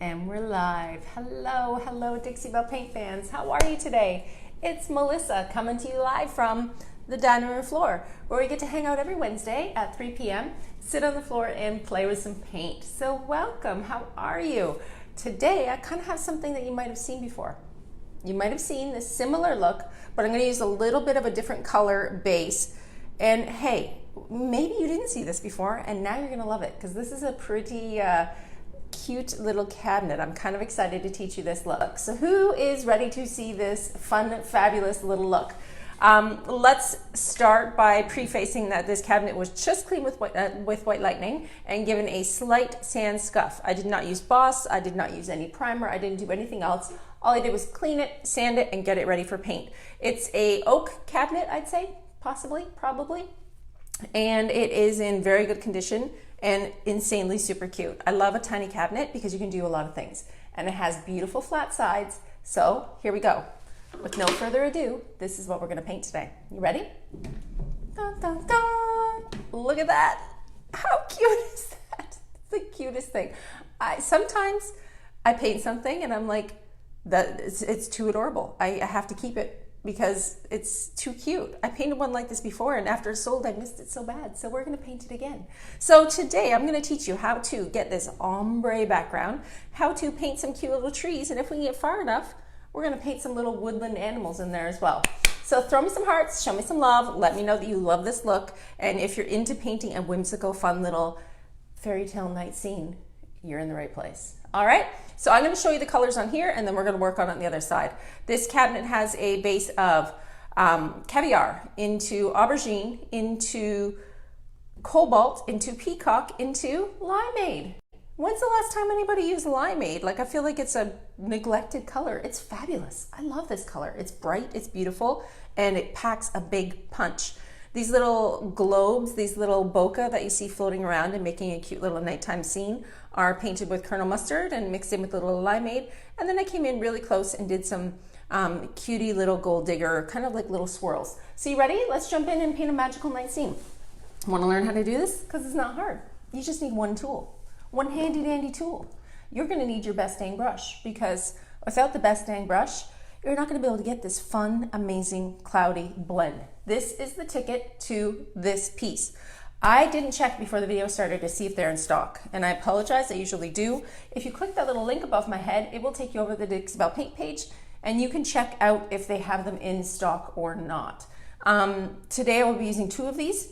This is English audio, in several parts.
And we're live. Hello, hello, Dixie Belle Paint fans. How are you today? It's Melissa coming to you live from the dining room floor, where we get to hang out every Wednesday at 3 p.m., sit on the floor and play with some paint. So welcome, how are you? Today, I kind of have something that you might have seen before. You might have seen this similar look, but I'm gonna use a little bit of a different color base. And hey, maybe you didn't see this before, and now you're gonna love it, because this is a pretty cute little cabinet. I'm kind of excited to teach you this look. So who is ready to see this fun, fabulous little look? Let's start by prefacing that this cabinet was just cleaned with white lightning and given a slight sand scuff. I did not use Boss, I did not use any primer, I didn't do anything else. All I did was clean it, sand it, and get it ready for paint. It's a oak cabinet, I'd say, possibly, probably, and it is in very good condition and insanely super cute. I love a tiny cabinet because you can do a lot of things, and it has beautiful flat sides. So here we go. With no further ado, this is what we're gonna paint today. You ready? Dun, dun, dun. Look at that. How cute is that? It's the cutest thing. Sometimes I paint something and I'm like, it's too adorable. I have to keep it because it's too cute. I painted one like this before, and after it sold, I missed it so bad. So we're gonna paint it again. So today I'm gonna teach you how to get this ombre background, how to paint some cute little trees, and if we can get far enough, we're gonna paint some little woodland animals in there as well. So throw me some hearts, show me some love, let me know that you love this look, and if you're into painting a whimsical, fun little fairy tale night scene, you're in the right place. All right, so I'm gonna show you the colors on here, and then we're gonna work on the other side. This cabinet has a base of caviar, into aubergine, into cobalt, into peacock, into limeade. When's the last time anybody used limeade? Like, I feel like it's a neglected color. It's fabulous. I love this color. It's bright, it's beautiful, and it packs a big punch. These little globes, these little bokeh that you see floating around and making a cute little nighttime scene are painted with Colonel Mustard and mixed in with a little limeade. And then I came in really close and did some cutie little gold digger, kind of like little swirls. So you ready? Let's jump in and paint a magical night scene. Want to learn how to do this? Because it's not hard. You just need one tool, one handy dandy tool. You're going to need your best dang brush, because without the best dang brush, you're not going to be able to get this fun, amazing, cloudy blend. This is the ticket to this piece. I didn't check before the video started to see if they're in stock, and I apologize, I usually do. If you click that little link above my head, it will take you over to the Dixie Belle Paint page, and you can check out if they have them in stock or not. Today I will be using two of these,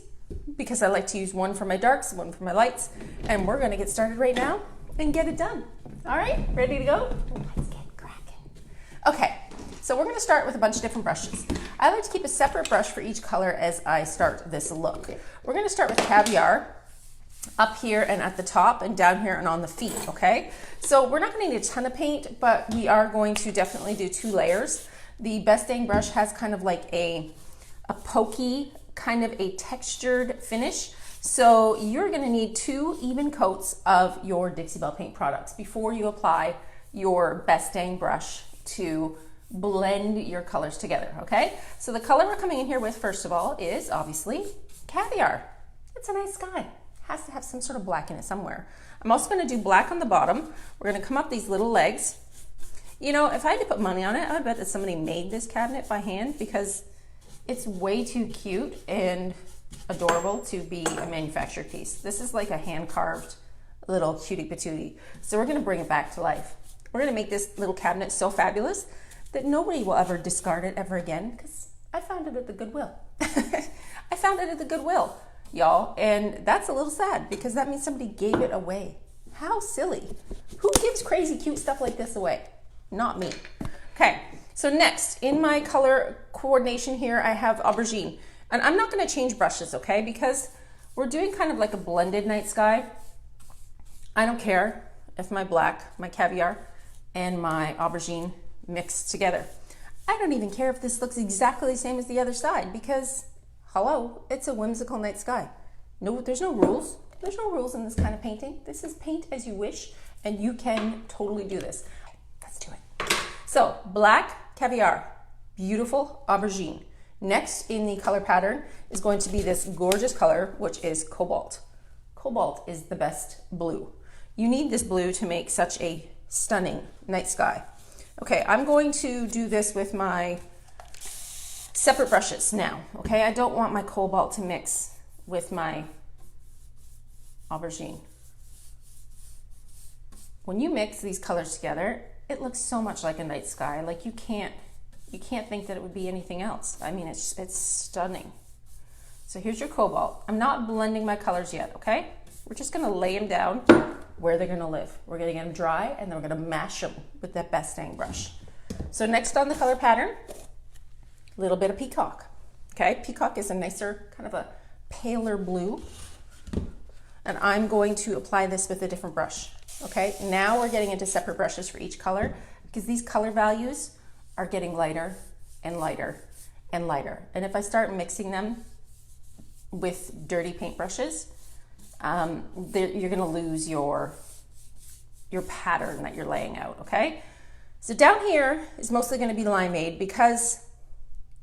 because I like to use one for my darks, one for my lights, and we're gonna get started right now and get it done. All right, ready to go? Let's get cracking. Okay, so we're gonna start with a bunch of different brushes. I like to keep a separate brush for each color as I start this look. We're gonna start with caviar up here and at the top and down here and on the feet, okay? So we're not gonna need a ton of paint, but we are going to definitely do 2 layers. The Best Dang brush has kind of like a pokey, kind of a textured finish. So you're gonna need 2 even coats of your Dixie Belle Paint products before you apply your Best Dang brush to blend your colors together, okay? So the color we're coming in here with, first of all, is obviously caviar. It's a nice sky. It has to have some sort of black in it somewhere. I'm also gonna do black on the bottom. We're gonna come up these little legs. You know, if I had to put money on it, I would bet that somebody made this cabinet by hand, because it's way too cute and adorable to be a manufactured piece. This is like a hand-carved little cutie patootie. So we're gonna bring it back to life. We're gonna make this little cabinet so fabulous that nobody will ever discard it ever again, because I found it at the Goodwill. I found it at the Goodwill, y'all, and that's a little sad, because that means somebody gave it away. How silly. Who gives crazy cute stuff like this away? Not me. Okay, so next, in my color coordination here, I have aubergine. And I'm not gonna change brushes, okay? Because we're doing kind of like a blended night sky. I don't care if my black, my caviar, and my aubergine mix together. I don't even care if this looks exactly the same as the other side, because, hello, it's a whimsical night sky. No, there's no rules. There's no rules in this kind of painting. This is paint as you wish, and you can totally do this. Let's do it. So, black caviar, beautiful aubergine. Next in the color pattern is going to be this gorgeous color, which is cobalt. Cobalt is the best blue. You need this blue to make such a stunning night sky. Okay, I'm going to do this with my separate brushes now, okay? I don't want my cobalt to mix with my aubergine. When you mix these colors together, it looks so much like a night sky. Like you can't think that it would be anything else. I mean, it's stunning. So here's your cobalt. I'm not blending my colors yet, okay? We're just gonna lay them down where they're gonna live. We're gonna get them dry and then we're gonna mash them with that best dang brush. So next on the color pattern, a little bit of peacock, okay? Peacock is a nicer, kind of a paler blue. And I'm going to apply this with a different brush, okay? Now we're getting into separate brushes for each color because these color values are getting lighter and lighter and lighter. And if I start mixing them with dirty paint brushes, you're gonna lose your pattern that you're laying out, okay? So down here is mostly gonna be limeade because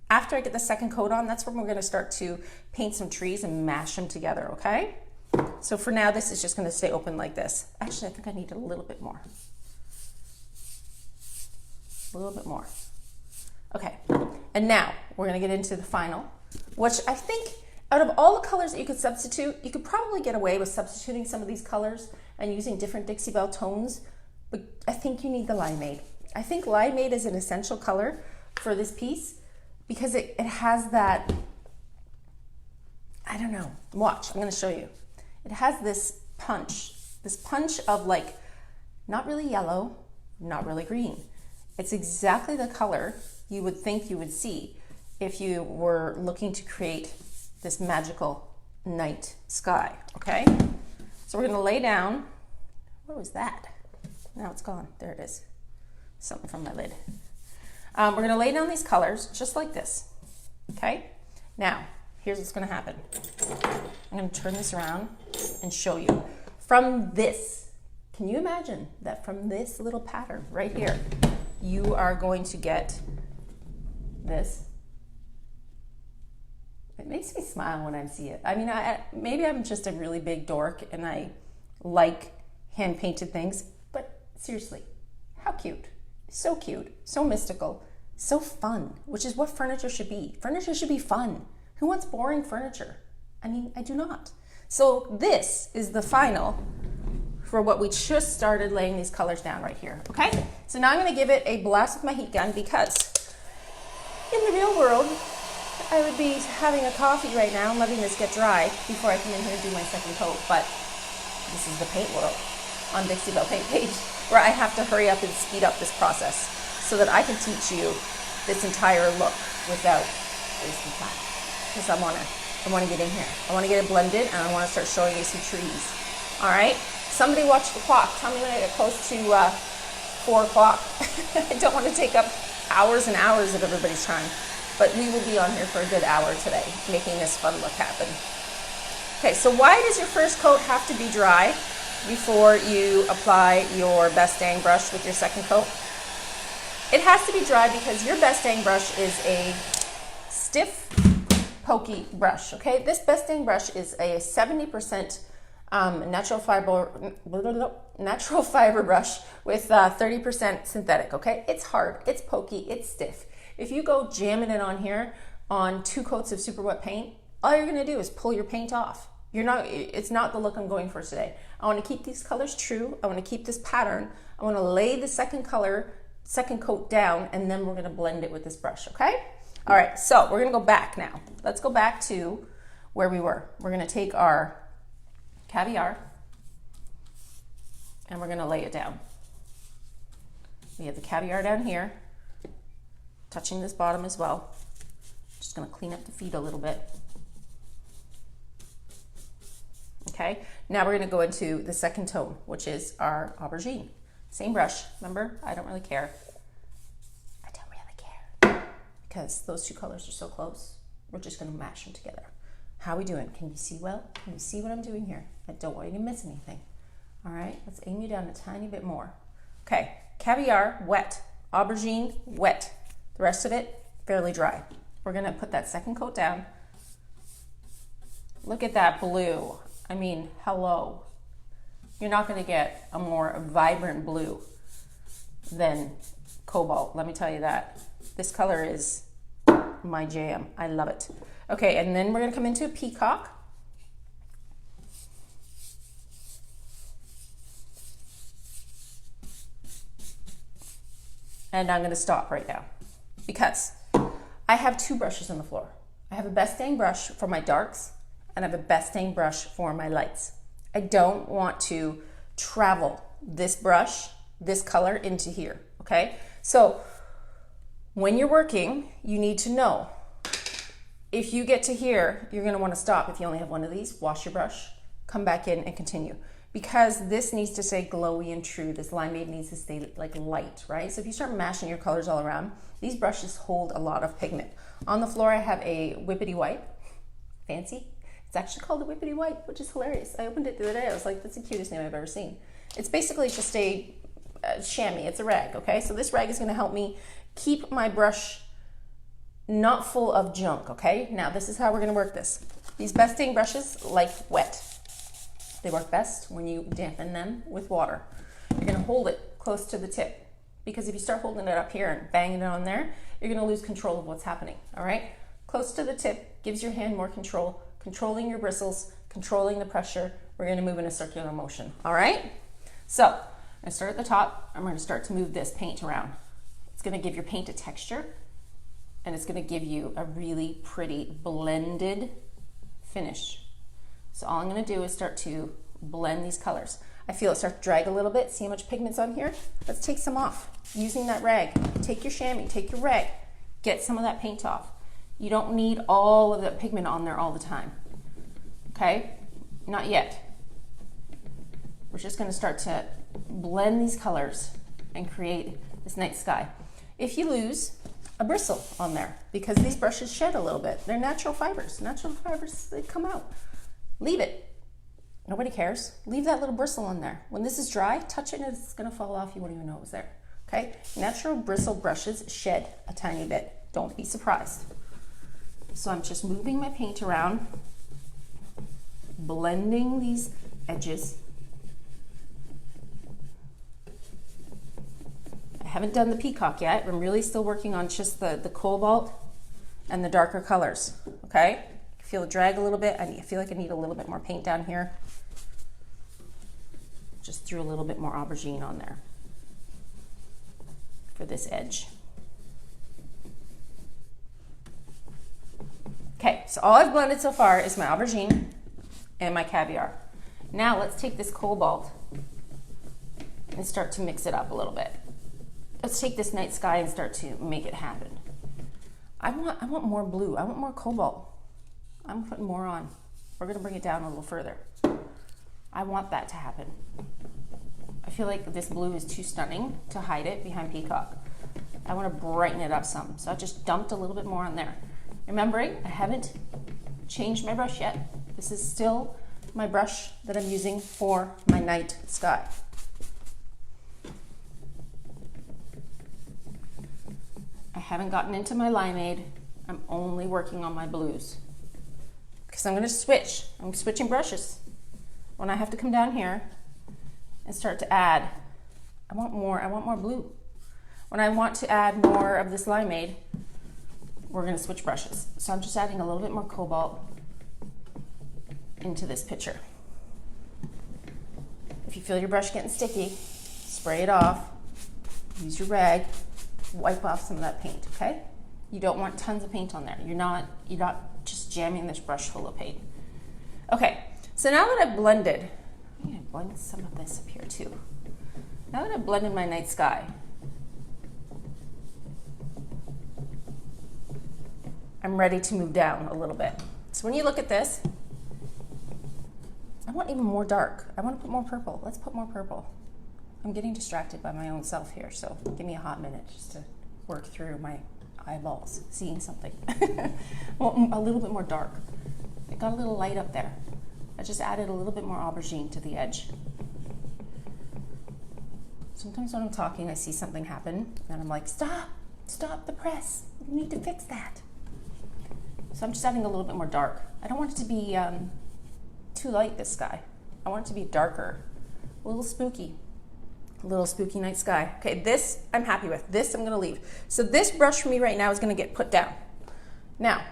after I get the second coat on, that's when we're gonna start to paint some trees and mash them together, okay? So for now, this is just gonna stay open like this. Actually, I think I need a little bit more. A little bit more. Okay, and now we're gonna get into the final, which I think out of all the colors that you could substitute, you could probably get away with substituting some of these colors and using different Dixie Belle tones, but I think you need the limeade. I think limeade is an essential color for this piece because it has that, I don't know, watch, I'm gonna show you. It has this punch of like, not really yellow, not really green. It's exactly the color you would think you would see if you were looking to create this magical night sky, okay? So we're gonna lay down, what was that? Now it's gone, there it is. Something from my lid. We're gonna lay down these colors just like this, okay? Now, here's what's gonna happen. I'm gonna turn this around and show you. From this, can you imagine that from this little pattern right here, you are going to get this? It makes me smile when I see it. I mean, maybe I'm just a really big dork and I like hand-painted things, but seriously, how cute. So cute, so mystical, so fun, which is what furniture should be. Furniture should be fun. Who wants boring furniture? I mean, I do not. So this is the final for what we just started laying these colors down right here, okay? So now I'm gonna give it a blast with my heat gun because in the real world, I would be having a coffee right now and letting this get dry before I come in here and do my second coat, but this is the paint world on Dixie Belle Paint page where I have to hurry up and speed up this process so that I can teach you this entire look without wasting time. Because I wanna get in here. I wanna get it blended and I wanna start showing you some trees. All right, somebody watch the clock. Tell me when I get close to 4 o'clock. I don't wanna take up hours and hours of everybody's time, but we will be on here for a good hour today, making this fun look happen. Okay, so why does your first coat have to be dry before you apply your best dang brush with your second coat? It has to be dry because your best dang brush is a stiff, pokey brush, okay? This best dang brush is a 70% natural fiber brush with 30% synthetic, okay? It's hard, it's pokey, it's stiff. If you go jamming it on here on 2 coats of super wet paint, all you're gonna do is pull your paint off. It's not the look I'm going for today. I wanna keep these colors true. I wanna keep this pattern. I wanna lay the second coat down, and then we're gonna blend it with this brush, okay? All right, so we're gonna go back now. Let's go back to where we were. We're gonna take our caviar and we're gonna lay it down. We have the caviar down here, touching this bottom as well. Just gonna clean up the feet a little bit. Okay, now we're gonna go into the second tone, which is our aubergine. Same brush, remember? I don't really care. I don't really care. Because those 2 colors are so close, we're just gonna mash them together. How are we doing? Can you see well? Can you see what I'm doing here? I don't want you to miss anything. All right, let's aim you down a tiny bit more. Okay, caviar, wet. Aubergine, wet. The rest of it, fairly dry. We're gonna put that second coat down. Look at that blue. I mean, hello. You're not gonna get a more vibrant blue than cobalt. Let me tell you that. This color is my jam. I love it. Okay, and then we're gonna come into a peacock. And I'm gonna stop right now because I have two brushes on the floor. I have a best dang brush for my darks and I have a best dang brush for my lights. I don't want to travel this brush, this color into here, okay? So when you're working, you need to know, if you get to here, you're gonna wanna stop. If you only have one of these, wash your brush, come back in and continue. Because this needs to stay glowy and true. This limeade needs to stay like light, right? So if you start mashing your colors all around, these brushes hold a lot of pigment. On the floor, I have a Whippity Wipe, fancy. It's actually called a Whippity Wipe, which is hilarious. I opened it the other day. I was like, that's the cutest name I've ever seen. It's basically just a chamois. It's a rag, okay? So this rag is gonna help me keep my brush not full of junk, okay? Now, this is how we're gonna work this. These best dang brushes like wet. They work best when you dampen them with water. You're gonna hold it close to the tip because if you start holding it up here and banging it on there, you're gonna lose control of what's happening, all right? Close to the tip gives your hand more control, controlling your bristles, controlling the pressure. We're gonna move in a circular motion, all right? So, I'm gonna start at the top. I'm gonna start to move this paint around. It's gonna give your paint a texture and it's gonna give you a really pretty blended finish. So all I'm gonna do is start to blend these colors. I feel it start to drag a little bit. See how much pigment's on here? Let's take some off. Using that rag. Take your chamois, take your rag, get some of that paint off. You don't need all of that pigment on there all the time. Okay? Not yet. We're just gonna start to blend these colors and create this night sky. If you lose a bristle on there, because these brushes shed a little bit, they're natural fibers. Natural fibers, they come out. Leave it. Nobody cares. Leave that little bristle on there. When this is dry, touch it and it's gonna fall off. You won't even know it was there, okay? Natural bristle brushes shed a tiny bit. Don't be surprised. So I'm just moving my paint around, blending these edges. I haven't done the peacock yet. I'm really still working on just the cobalt and the darker colors, okay? Feel it drag a little bit. I feel like I need a little bit more paint down here. Just threw a little bit more aubergine on there for this edge. Okay, so all I've blended so far is my aubergine and my caviar. Now let's take this cobalt and start to mix it up a little bit. Let's take this night sky and start to make it happen. I want more blue. I want more cobalt. I'm putting more on. We're gonna bring it down a little further. I want that to happen. I feel like this blue is too stunning to hide it behind peacock. I wanna brighten it up some. So I just dumped a little bit more on there. Remembering, I haven't changed my brush yet. This is still my brush that I'm using for my night sky. I haven't gotten into my limeade. I'm only working on my blues. Because I'm going to switch. I'm switching brushes. When I have to come down here and start to add, I want more blue. When I want to add more of this limeade, we're going to switch brushes. So I'm just adding a little bit more cobalt into this picture. If you feel your brush getting sticky, spray it off, use your rag, wipe off some of that paint, okay? You don't want tons of paint on there. You're not just jamming this brush full of paint. Okay, so now that I've blended, I'm gonna blend some of this up here too. Now that I've blended my night sky, I'm ready to move down a little bit. So when you look at this, I want even more dark. I want to put more purple. Let's put more purple. I'm getting distracted by my own self here, so give me a hot minute just to work through my eyeballs, seeing something. Well, a little bit more dark. It got a little light up there. I just added a little bit more aubergine to the edge. Sometimes when I'm talking, I see something happen, and I'm like, stop the press. You need to fix that. So I'm just adding a little bit more dark. I don't want it to be too light, this sky. I want it to be darker, a little spooky. A little spooky night sky. Okay, this I'm happy with. This I'm gonna leave. So this brush for me right now is gonna get put down. Now,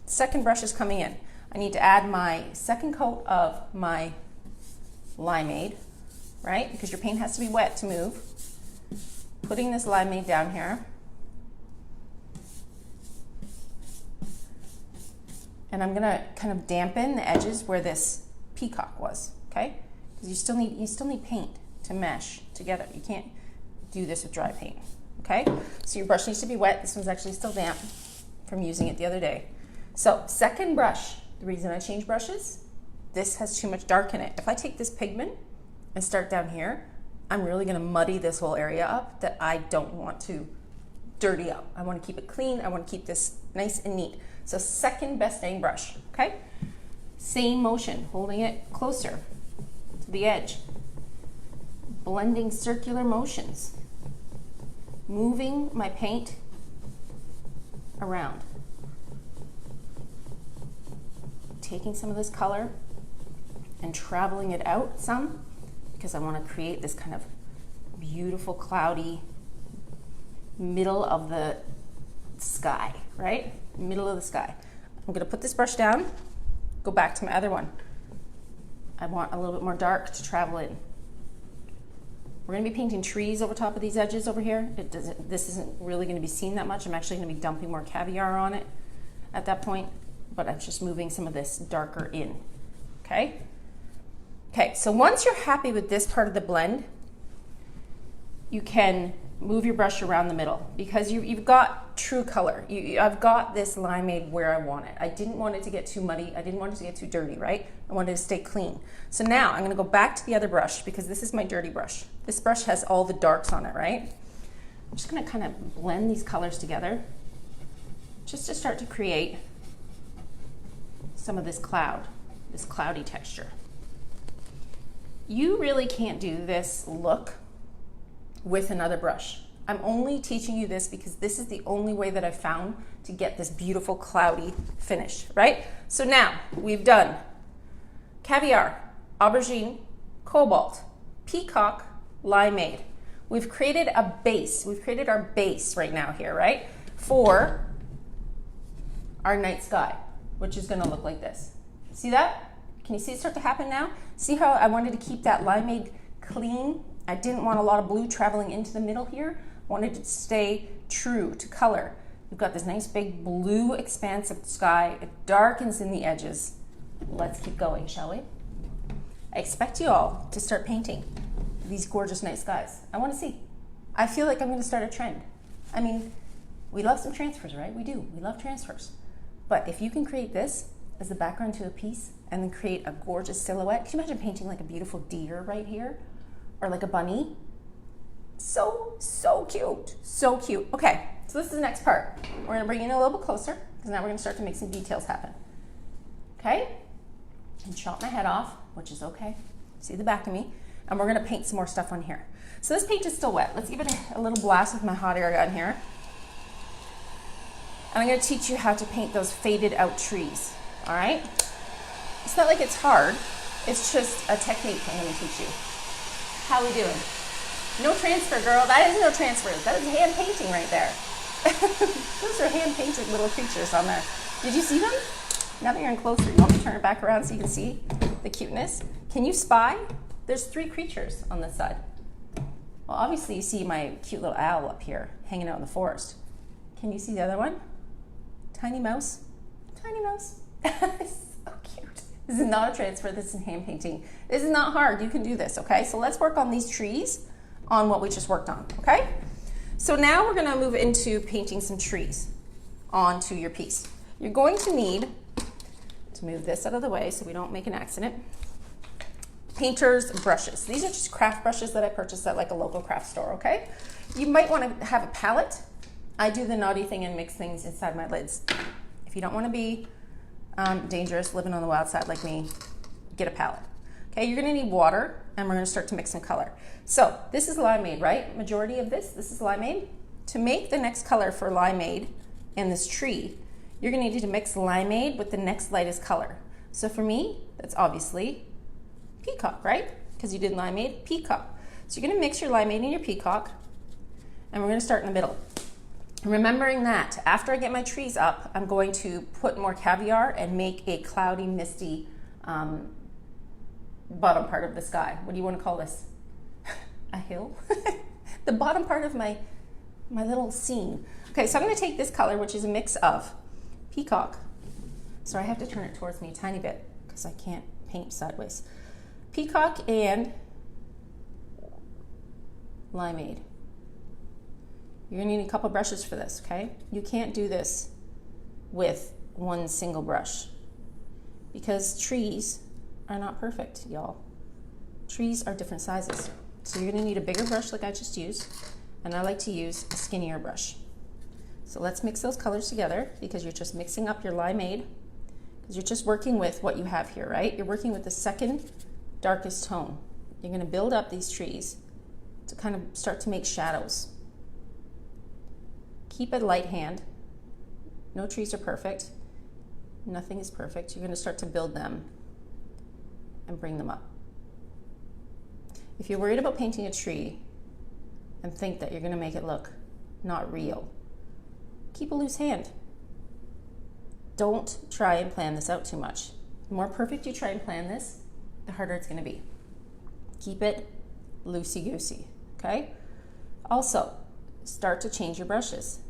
second brush is coming in. I need to add my second coat of my limeade, right? Because your paint has to be wet to move. Putting this limeade down here. And I'm gonna kind of dampen the edges where this peacock was, okay? Because you still need paint to mesh together. You can't do this with dry paint, okay? So your brush needs to be wet. This one's actually still damp from using it the other day. So second brush, the reason I change brushes, this has too much dark in it. If I take this pigment and start down here, I'm really gonna muddy this whole area up that I don't want to dirty up. I wanna keep it clean. I wanna keep this nice and neat. So second best staying brush, okay? Same motion, holding it closer to the edge. Blending circular motions. Moving my paint around. Taking some of this color and traveling it out some because I want to create this kind of beautiful cloudy middle of the sky, right? Middle of the sky. I'm going to put this brush down, go back to my other one. I want a little bit more dark to travel in. We're going to be painting trees over top of these edges over here. This isn't really going to be seen that much. I'm actually going to be dumping more caviar on it at that point, but I'm just moving some of this darker in, okay? Okay, so once you're happy with this part of the blend, you can move your brush around the middle because you've got true color. I've got this limeade where I want it. I didn't want it to get too muddy. I didn't want it to get too dirty, right? I wanted it to stay clean. So now I'm gonna go back to the other brush because this is my dirty brush. This brush has all the darks on it, right? I'm just gonna kind of blend these colors together just to start to create some of this cloud, this cloudy texture. You really can't do this look with another brush. I'm only teaching you this because this is the only way that I've found to get this beautiful cloudy finish, right? So now we've done caviar, aubergine, cobalt, peacock, limeade. We've created a base. We've created our base right now here, right? For our night sky, which is gonna look like this. See that? Can you see it start to happen now? See how I wanted to keep that limeade clean? I didn't want a lot of blue traveling into the middle here. I wanted it to stay true to color. We've got this nice big blue expanse of sky. It darkens in the edges. Let's keep going, shall we? I expect you all to start painting these gorgeous night skies. I want to see. I feel like I'm going to start a trend. I mean, we love some transfers, right? We do. We love transfers. But if you can create this as the background to a piece and then create a gorgeous silhouette, can you imagine painting like a beautiful deer right here? Or like a bunny? So cute. So cute. Okay, so this is the next part. We're gonna bring it in a little bit closer because now we're gonna start to make some details happen. Okay? And chop my head off, which is okay. See the back of me. And we're gonna paint some more stuff on here. So this paint is still wet. Let's give it a little blast with my hot air gun here. And I'm gonna teach you how to paint those faded out trees, all right? It's not like it's hard. It's just a technique I'm gonna teach you. How we doing? No transfer, girl. That is no transfer. That is hand painting right there. Those are hand painted little creatures on there. Did you see them? Now that you're in closer, you want me to turn it back around so you can see the cuteness? Can you spy? There's 3 creatures on this side. Well, obviously you see my cute little owl up here hanging out in the forest. Can you see the other one? Tiny mouse. Tiny mouse. So cute. This is not a transfer, this is hand painting. This is not hard, you can do this, okay? So let's work on these trees on what we just worked on, okay? So now we're gonna move into painting some trees onto your piece. You're going to need to move this out of the way so we don't make an accident. Painter's brushes. These are just craft brushes that I purchased at like a local craft store, okay? You might wanna have a palette. I do the naughty thing and mix things inside my lids. If you don't wanna be dangerous, living on the wild side like me, get a palette. Okay, you're gonna need water and we're gonna start to mix some color. So this is limeade, right? Majority of this is limeade. To make the next color for limeade in this tree, you're gonna need to mix limeade with the next lightest color. So for me, that's obviously peacock, right? Because you did limeade, peacock. So you're gonna mix your limeade and your peacock, and we're gonna start in the middle. Remembering that after I get my trees up, I'm going to put more caviar and make a cloudy, misty bottom part of the sky. What do you want to call this? A hill? The bottom part of my little scene. Okay, so I'm going to take this color, which is a mix of peacock. So I have to turn it towards me a tiny bit because I can't paint sideways. Peacock and limeade. You're gonna need a couple brushes for this, okay? You can't do this with one single brush because trees are not perfect, y'all. Trees are different sizes. So you're gonna need a bigger brush like I just used, and I like to use a skinnier brush. So let's mix those colors together because you're just mixing up your limeade because you're just working with what you have here, right? You're working with the second darkest tone. You're gonna build up these trees to kind of start to make shadows. Keep a light hand. No trees are perfect. Nothing is perfect. You're going to start to build them and bring them up. If you're worried about painting a tree and think that you're going to make it look not real, keep a loose hand. Don't try and plan this out too much. The more perfect you try and plan this, the harder it's going to be. Keep it loosey-goosey, okay? Also, start to change your brushes.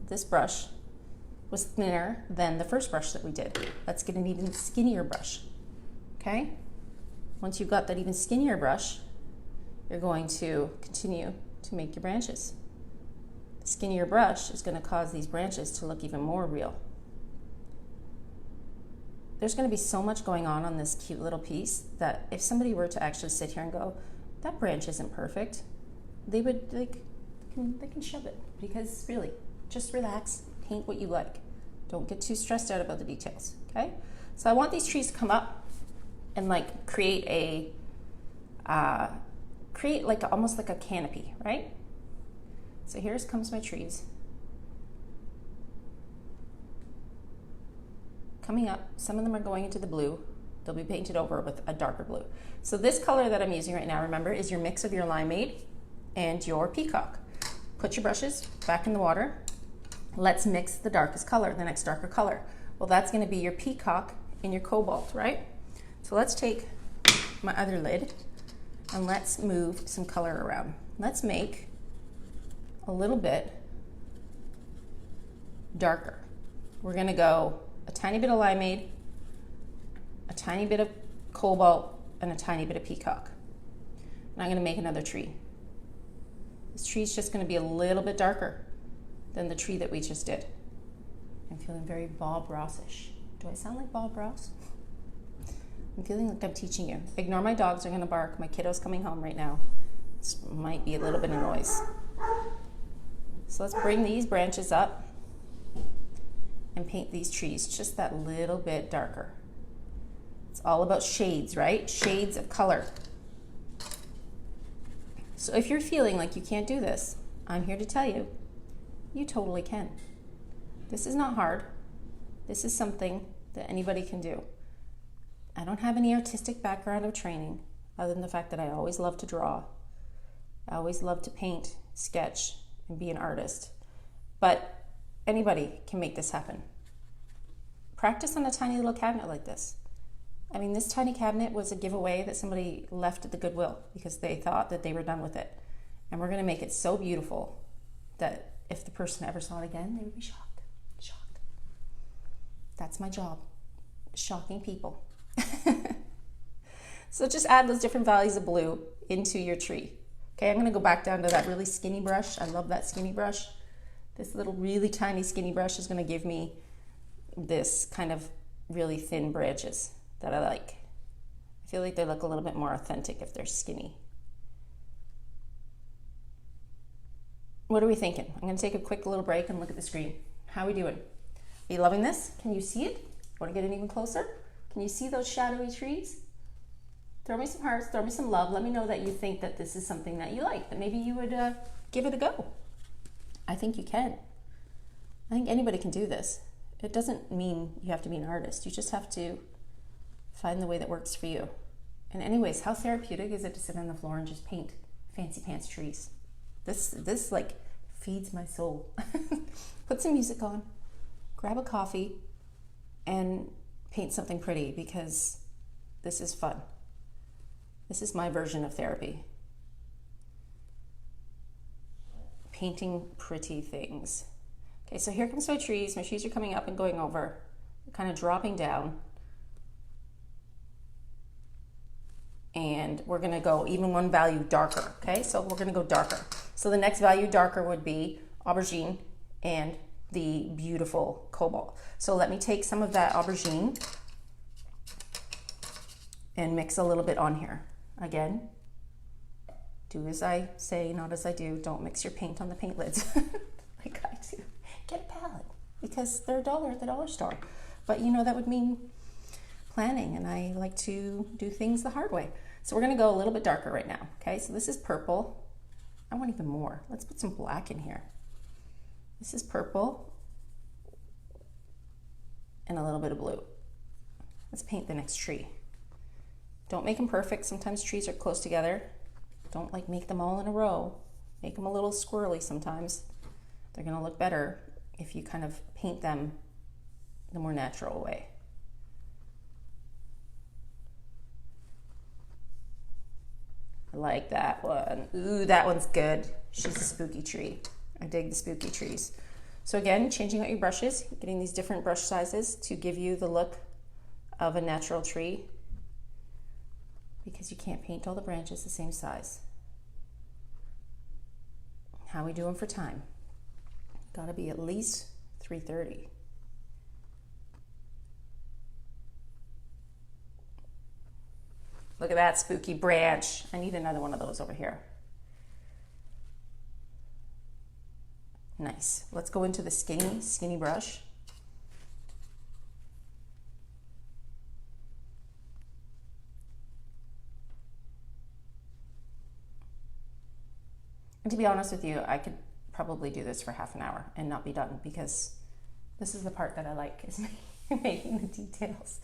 This brush was thinner than the first brush that we did. Let's get an even skinnier brush, okay? Once you've got that even skinnier brush, you're going to continue to make your branches. The skinnier brush is going to cause these branches to look even more real. There's going to be so much going on this cute little piece that if somebody were to actually sit here and go, that branch isn't perfect, they would they can shove it, because really, just relax, paint what you like. Don't get too stressed out about the details, okay? So I want these trees to come up and like create like almost like a canopy, right? So here comes my trees. Coming up, some of them are going into the blue. They'll be painted over with a darker blue. So this color that I'm using right now, remember, is your mix of your limeade and your peacock. Put your brushes back in the water. Let's mix the darkest color, the next darker color. Well, that's going to be your peacock and your cobalt, right? So let's take my other lid and let's move some color around. Let's make a little bit darker. We're going to go a tiny bit of limeade, a tiny bit of cobalt, and a tiny bit of peacock. And I'm going to make another tree. This tree is just going to be a little bit darker than the tree that we just did. I'm feeling very Bob Rossish. Do I sound like Bob Ross? I'm feeling like I'm teaching you. Ignore my dogs are going to bark. My kiddo's coming home right now. This might be a little bit of noise. So let's bring these branches up and paint these trees just that little bit darker. It's all about shades, right? Shades of color. So if you're feeling like you can't do this, I'm here to tell you, you totally can. This is not hard. This is something that anybody can do. I don't have any artistic background of training other than the fact that I always love to draw. I always love to paint, sketch, and be an artist. But anybody can make this happen. Practice on a tiny little cabinet like this. I mean, this tiny cabinet was a giveaway that somebody left at the Goodwill because they thought that they were done with it. And we're going to make it so beautiful that if the person ever saw it again, they would be shocked. Shocked. That's my job. Shocking people. So just add those different values of blue into your tree. Okay, I'm going to go back down to that really skinny brush. I love that skinny brush. This little really tiny skinny brush is going to give me this kind of really thin branches that I like. I feel like they look a little bit more authentic if they're skinny. What are we thinking? I'm going to take a quick little break and look at the screen. How are we doing? Are you loving this? Can you see it? Want to get it even closer? Can you see those shadowy trees? Throw me some hearts, throw me some love. Let me know that you think that this is something that you like, that maybe you would give it a go. I think you can. I think anybody can do this. It doesn't mean you have to be an artist. You just have to find the way that works for you. And anyways, how therapeutic is it to sit on the floor and just paint? fancy pants trees. This like feeds my soul. Put some music on, grab a coffee, and paint something pretty, because this is fun. This is my version of therapy. Painting pretty things. Okay, so here comes my trees. My trees are coming up and going over, kind of dropping down. And we're gonna go even one value darker, okay? So we're gonna go darker. So the next value darker would be aubergine and the beautiful cobalt. So let me take some of that aubergine and mix a little bit on here. Again, do as I say, not as I do. Don't mix your paint on the paint lids like I do. Get a palette, because they're $1 at the dollar store. But you know, that would mean planning, and I like to do things the hard way. So we're gonna go a little bit darker right now, okay? So this is purple. I want even more. Let's put some black in here. This is purple and a little bit of blue. Let's paint the next tree. Don't make them perfect. Sometimes trees are close together. Don't like make them all in a row. Make them a little squirrely sometimes. They're gonna look better if you kind of paint them the more natural way. I like that one. Ooh, that one's good. She's a spooky tree. I dig the spooky trees. So again, changing out your brushes, getting these different brush sizes to give you the look of a natural tree, because you can't paint all the branches the same size. How we doing for time? Gotta be at least 3:30. Look at that spooky branch. I need another one of those over here. Nice. Let's go into the skinny brush. And to be honest with you, I could probably do this for half an hour and not be done, because this is the part that I like, is making the details.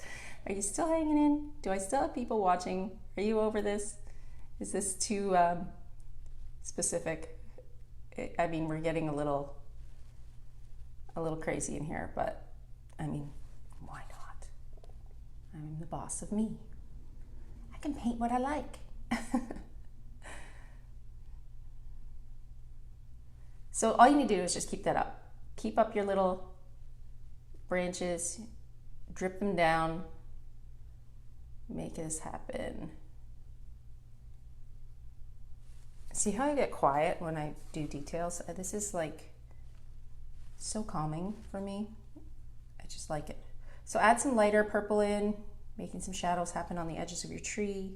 Are you still hanging in? Do I still have people watching? Are you over this? Is this too specific? I mean, we're getting a little crazy in here, but I mean, why not? I'm the boss of me. I can paint what I like. So all you need to do is just keep that up. Keep up your little branches, drip them down, make this happen. See how I get quiet when I do details? This is like so calming for me. I just like it. So add some lighter purple in, making some shadows happen on the edges of your tree.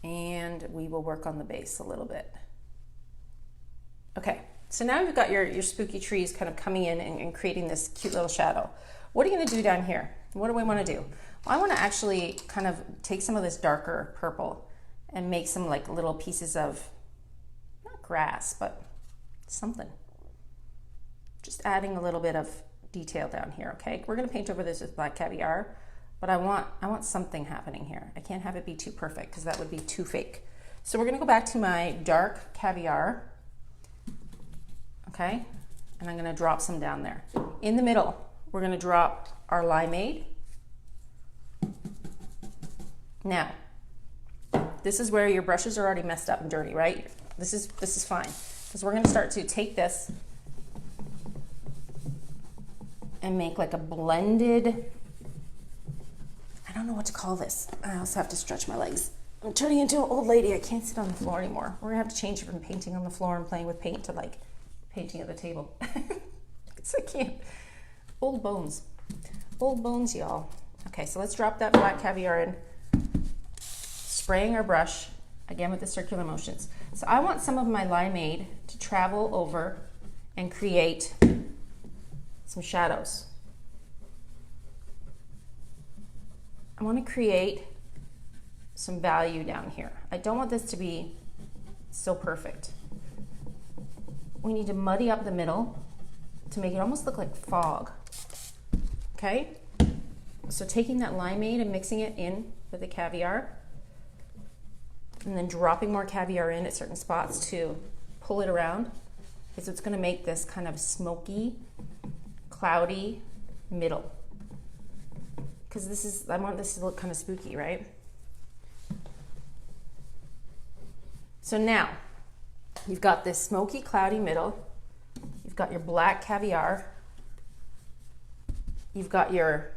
And we will work on the base a little bit. Okay, so now you've got your spooky trees kind of coming in and creating this cute little shadow. What are you gonna do down here? What do we wanna do? Well, I wanna actually kind of take some of this darker purple and make some like little pieces of, not grass, but something. Just adding a little bit of detail down here, okay? We're gonna paint over this with black caviar, but I want something happening here. I can't have it be too perfect, because that would be too fake. So we're gonna go back to my dark caviar, okay? And I'm gonna drop some down there. In the middle, we're gonna drop our limeade. Now, this is where your brushes are already messed up and dirty, right? This is fine, because we're gonna start to take this and make like a blended, I don't know what to call this. I also have to stretch my legs. I'm turning into an old lady. I can't sit on the floor anymore. We're gonna have to change it from painting on the floor and playing with paint to like painting at the table. Because I can't. Old bones, y'all. Okay, so let's drop that black caviar in, spraying our brush again with the circular motions. So I want some of my limeade to travel over and create some shadows. I want to create some value down here. I don't want this to be so perfect. We need to muddy up the middle to make it almost look like fog. Okay? So taking that limeade and mixing it in with the caviar, and then dropping more caviar in at certain spots to pull it around, is it's gonna make this kind of smoky, cloudy middle. Because I want this to look kind of spooky, right? So now, you've got this smoky, cloudy middle. You've got your black caviar. You've got your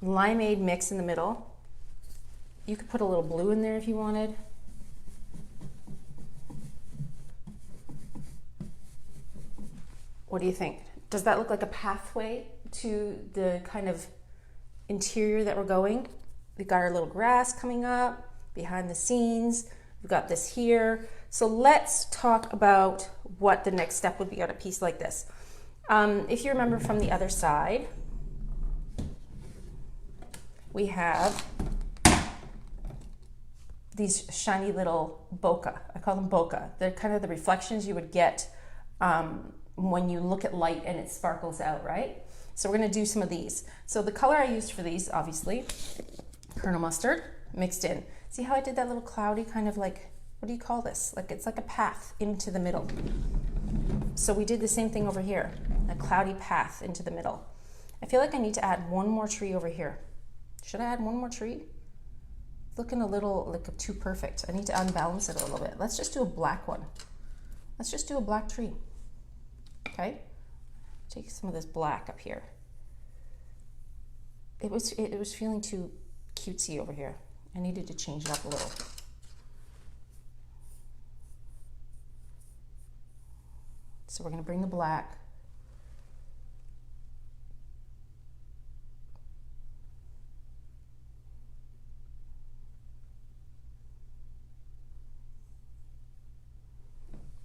limeade mix in the middle. You could put a little blue in there if you wanted. What do you think? Does that look like a pathway to the kind of interior that we're going? We've got our little grass coming up behind the scenes. We've got this here. So let's talk about what the next step would be on a piece like this. If you remember from the other side, we have these shiny little bokeh. I call them bokeh. They're kind of the reflections you would get when you look at light and it sparkles out, right? So we're gonna do some of these. So the color I used for these, obviously, Colonel Mustard mixed in. See how I did that little cloudy kind of like, what do you call this? Like it's like a path into the middle. So we did the same thing over here, a cloudy path into the middle. I feel like I need to add one more tree over here. Should I add one more tree? It's looking a little like too perfect. I need to unbalance it a little bit. Let's just do a black one. Let's just do a black tree. Okay? Take some of this black up here. It was feeling too cutesy over here. I needed to change it up a little. So we're going to bring the black.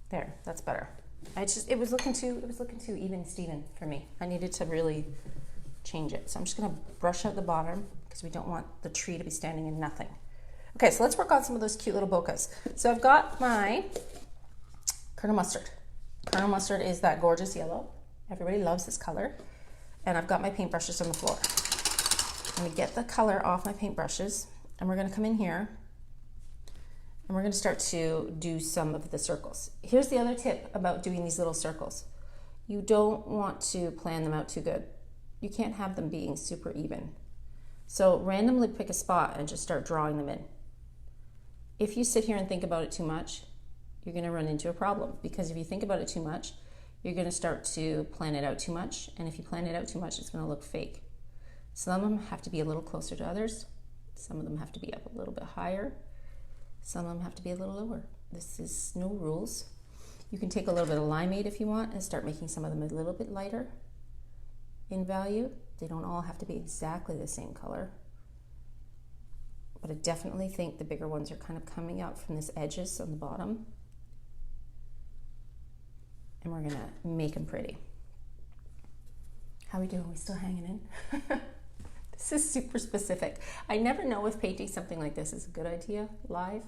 There, that's better. It was looking too even Steven for me. I needed to really change it. So I'm just gonna brush out the bottom because we don't want the tree to be standing in nothing. Okay, so let's work on some of those cute little bokehs. So I've got my Colonel Mustard. Colonel Mustard is that gorgeous yellow. Everybody loves this color. And I've got my paintbrushes on the floor. I'm gonna get the color off my paintbrushes and we're gonna come in here and we're going to start to do some of the circles. Here's the other tip about doing these little circles. You don't want to plan them out too good. You can't have them being super even. So randomly pick a spot and just start drawing them in. If you sit here and think about it too much, you're going to run into a problem, because if you think about it too much, you're going to start to plan it out too much. And if you plan it out too much, it's going to look fake. Some of them have to be a little closer to others. Some of them have to be up a little bit higher. Some of them have to be a little lower. This is no rules. You can take a little bit of limeade if you want and start making some of them a little bit lighter in value. They don't all have to be exactly the same color. But I definitely think the bigger ones are kind of coming out from this edges on the bottom. And we're gonna make them pretty. How we doing? We still hanging in? This is super specific. I never know if painting something like this is a good idea live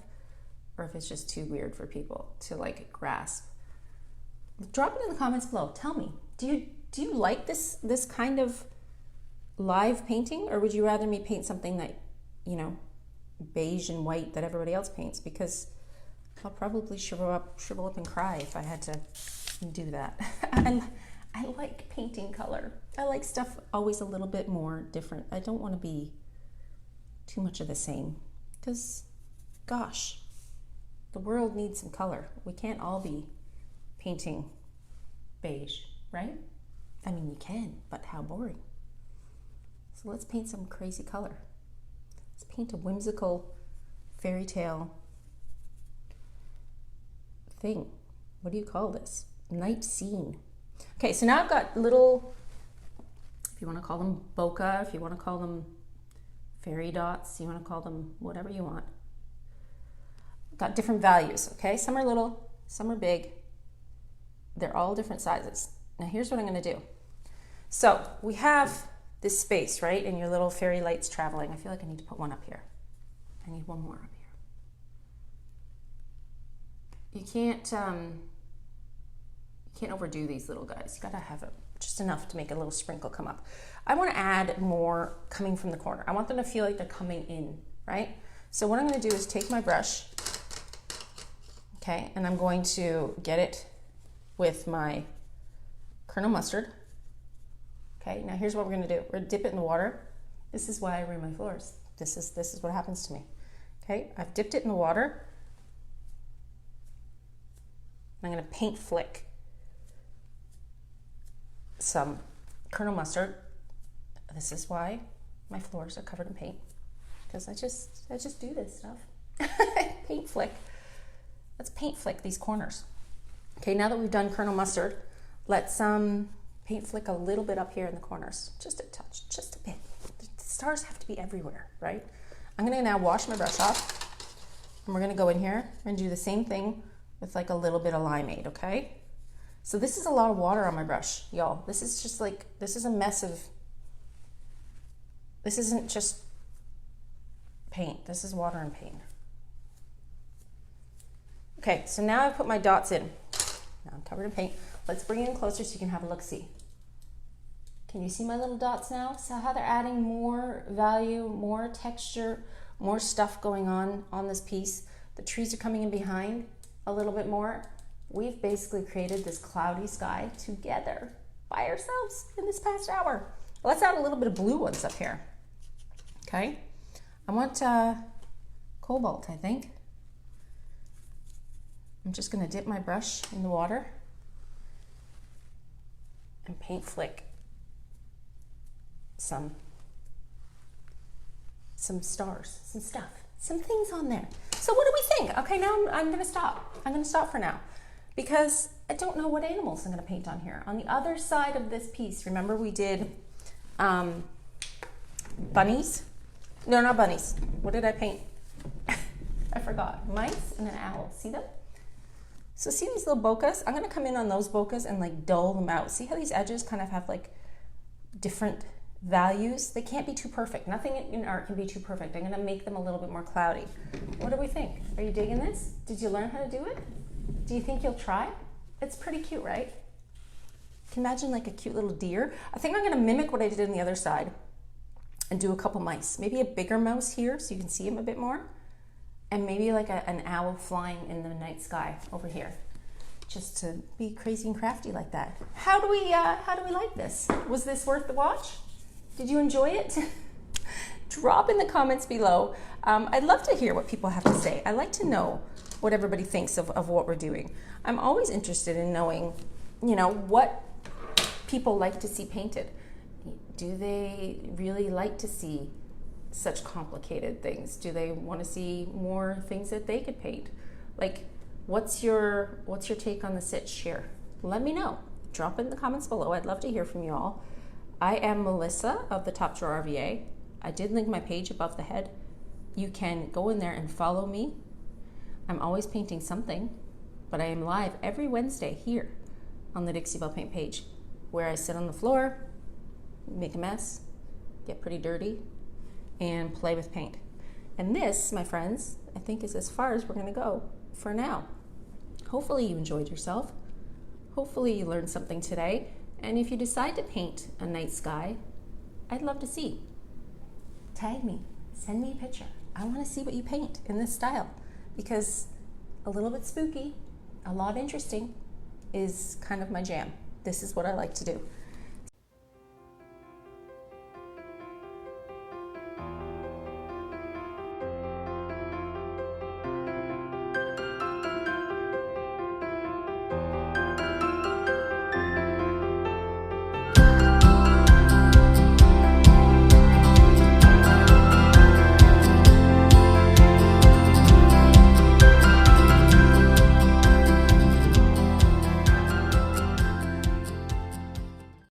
or if it's just too weird for people to like grasp. Drop it in the comments below. Tell me, do you like this kind of live painting, or would you rather me paint something that, you know, beige and white that everybody else paints? Because I'll probably shrivel up and cry if I had to do that. I like painting color. I like stuff always a little bit more different. I don't want to be too much of the same, because gosh, the world needs some color. We can't all be painting beige, right? I mean, you can, but how boring. So let's paint some crazy color. Let's paint a whimsical fairy tale thing. What do you call this? Night scene. Okay, so now I've got little, if you want to call them bokeh, if you want to call them fairy dots, you want to call them whatever you want. Got different values, okay? Some are little, some are big. They're all different sizes. Now here's what I'm going to do. So we have this space, right? And your little fairy lights traveling. I feel like I need to put one up here. I need one more up here. You can't overdo these little guys. You gotta have just enough to make a little sprinkle come up. I want to add more coming from the corner. I want them to feel like they're coming in, right? So what I'm going to do is take my brush Okay, and I'm going to get it with my Colonel Mustard. Okay, now here's what we're gonna do. We're gonna dip it in the water. This is why I ruin my floors. This is what happens to me. Okay, I've dipped it in the water. I'm gonna paint flick some Colonel Mustard. This is why my floors are covered in paint, because I just do this stuff. Paint flick. Let's paint flick these corners. Okay, now that we've done Colonel Mustard, let's paint flick a little bit up here in the corners. Just a touch, just a bit. The stars have to be everywhere, right? I'm gonna now wash my brush off, and we're gonna go in here and do the same thing with like a little bit of limeade, okay? So this is a lot of water on my brush, y'all. This is just like, this is a mess of, this isn't just paint, this is water and paint. Okay, so now I've put my dots in. Now I'm covered in paint. Let's bring it in closer so you can have a look-see. Can you see my little dots now? So how they're adding more value, more texture, more stuff going on this piece. The trees are coming in behind a little bit more. We've basically created this cloudy sky together by ourselves in this past hour. Let's add a little bit of blue ones up here. Okay, I want cobalt, I think. I'm just gonna dip my brush in the water and paint flick some stars, some stuff, some things on there. So what do we think? Okay, now I'm gonna stop. I'm gonna stop for now because I don't know what animals I'm gonna paint on here. On the other side of this piece, remember we did bunnies? No, not bunnies. What did I paint? I forgot. Mice and an owl. See them? So see these little bokehs? I'm gonna come in on those bokehs and like dull them out. See how these edges kind of have like different values? They can't be too perfect. Nothing in art can be too perfect. I'm gonna make them a little bit more cloudy. What do we think? Are you digging this? Did you learn how to do it? Do you think you'll try? It's pretty cute, right? Can you imagine like a cute little deer? I think I'm gonna mimic what I did on the other side and do a couple mice. Maybe a bigger mouse here so you can see him a bit more. And maybe like an owl flying in the night sky over here, just to be crazy and crafty like that. How do we like this? Was this worth the watch? Did you enjoy it? Drop in the comments below. I'd love to hear what people have to say. I like to know what everybody thinks of what we're doing. I'm always interested in knowing, you know, what people like to see painted. Do they really like to see such complicated things? Do they want to see more things that they could paint? Like, what's your take on the sitch here? Let me know. Drop it in the comments below. I'd love to hear from you all. I am Melissa of the Top Drawer RVA. I did link my page above the head. You can go in there and follow me. I'm always painting something, but I am live every Wednesday here on the Dixie Belle Paint page, where I sit on the floor, make a mess, get pretty dirty, and play with paint. And this, my friends, I think is as far as we're gonna go for now. Hopefully you enjoyed yourself. Hopefully you learned something today. And if you decide to paint a night sky, I'd love to see. Tag me, send me a picture. I wanna see what you paint in this style, because a little bit spooky, a lot interesting is kind of my jam. This is what I like to do.